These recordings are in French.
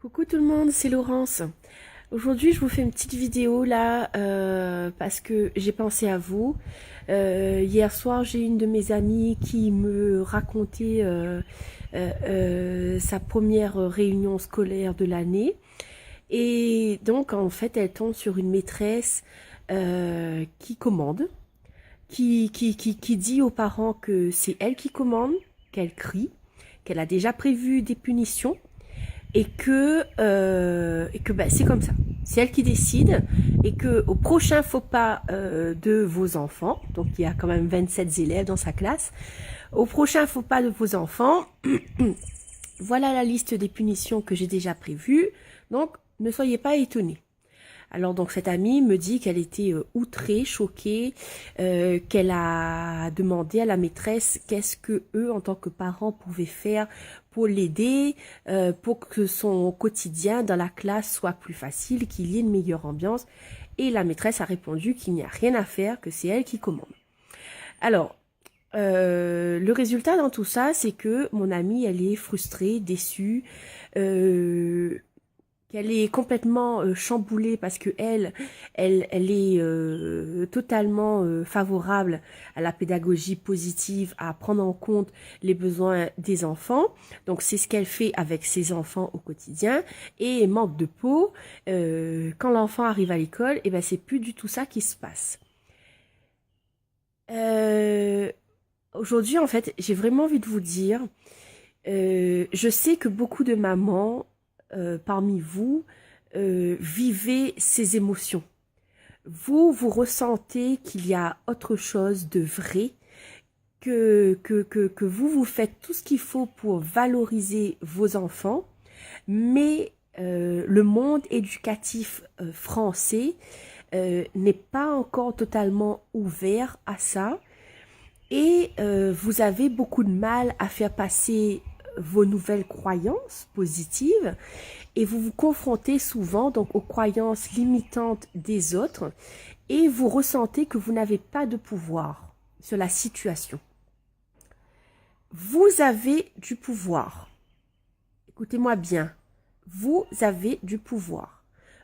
Coucou tout le monde, c'est Laurence. Aujourd'hui, je vous fais une petite vidéo là parce que j'ai pensé à vous. Hier soir, j'ai une de mes amies qui me racontait sa première réunion scolaire de l'année. Et donc, en fait, elle tombe sur une maîtresse qui commande, qui dit aux parents que c'est elle qui commande, qu'elle crie, qu'elle a déjà prévu des punitions et que bah, c'est comme ça. C'est elle qui décide et que au prochain faux pas de vos enfants, donc il y a quand même 27 élèves dans sa classe, au prochain faux pas de vos enfants, voilà la liste des punitions que j'ai déjà prévues, donc ne soyez pas étonnés. Alors donc cette amie me dit qu'elle était outrée, choquée, qu'elle a demandé à la maîtresse qu'est-ce que eux en tant que parents pouvaient faire pour l'aider, pour que son quotidien dans la classe soit plus facile, qu'il y ait une meilleure ambiance. Et la maîtresse a répondu qu'il n'y a rien à faire, que c'est elle qui commande. Alors le résultat dans tout ça, c'est que mon amie, elle est frustrée, déçue, qu'elle est complètement chamboulée parce que elle est totalement favorable à la pédagogie positive, à prendre en compte les besoins des enfants. Donc c'est ce qu'elle fait avec ses enfants au quotidien. Et manque de peau, quand l'enfant arrive à l'école, et ben c'est plus du tout ça qui se passe. Aujourd'hui, en fait, j'ai vraiment envie de vous dire, je sais que beaucoup de mamans parmi vous vivez ces émotions. Vous ressentez qu'il y a autre chose de vrai, que vous faites tout ce qu'il faut pour valoriser vos enfants, mais le monde éducatif français n'est pas encore totalement ouvert à ça et vous avez beaucoup de mal à faire passer vos nouvelles croyances positives et vous vous confrontez souvent donc aux croyances limitantes des autres et vous ressentez que vous n'avez pas de pouvoir sur la situation. Vous avez du pouvoir. Écoutez-moi bien. Vous avez du pouvoir.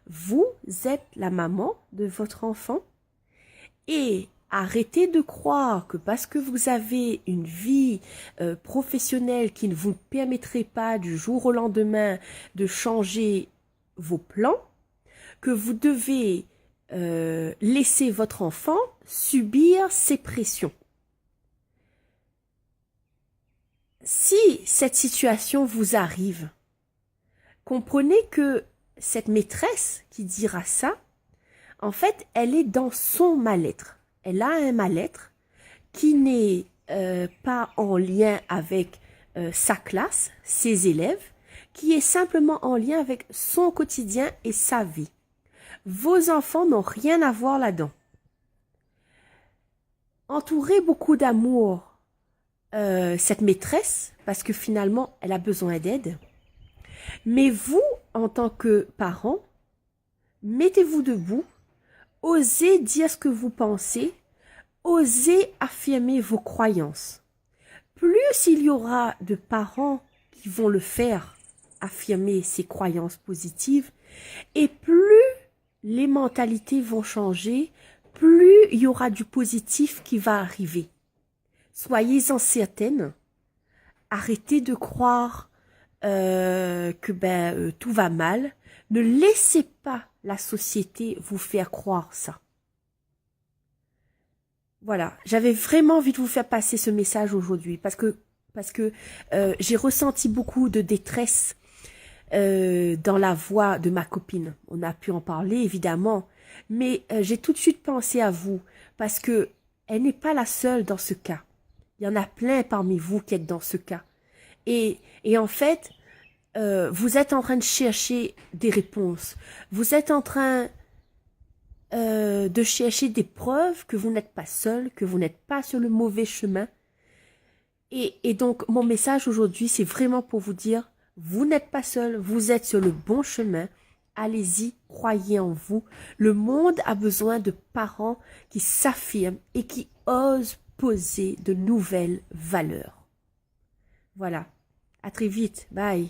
Vous êtes la maman de votre enfant et arrêtez de croire que parce que vous avez une vie professionnelle qui ne vous permettrait pas du jour au lendemain de changer vos plans, que vous devez laisser votre enfant subir ces pressions. Si cette situation vous arrive, comprenez que cette maîtresse qui dira ça, en fait, elle est dans son mal-être. Elle a un mal-être qui n'est pas en lien avec sa classe, ses élèves, qui est simplement en lien avec son quotidien et sa vie. Vos enfants n'ont rien à voir là-dedans. Entourez beaucoup d'amour cette maîtresse, parce que finalement, elle a besoin d'aide. Mais vous, en tant que parent, mettez-vous debout, osez dire ce que vous pensez, osez affirmer vos croyances. Plus il y aura de parents qui vont le faire, affirmer ces croyances positives, et plus les mentalités vont changer, plus il y aura du positif qui va arriver. Soyez-en certaines, arrêtez de croire que tout va mal, ne laissez pas la société vous faire croire ça. Voilà, j'avais vraiment envie de vous faire passer ce message aujourd'hui parce que j'ai ressenti beaucoup de détresse dans la voix de ma copine. On a pu en parler évidemment, mais j'ai tout de suite pensé à vous parce que elle n'est pas la seule dans ce cas. Il y en a plein parmi vous qui êtes dans ce cas. Et en fait, vous êtes en train de chercher des réponses. Vous êtes en train de chercher des preuves que vous n'êtes pas seul, que vous n'êtes pas sur le mauvais chemin. Et donc, mon message aujourd'hui, c'est vraiment pour vous dire, vous n'êtes pas seul, vous êtes sur le bon chemin. Allez-y, croyez en vous. Le monde a besoin de parents qui s'affirment et qui osent poser de nouvelles valeurs. Voilà. À très vite. Bye.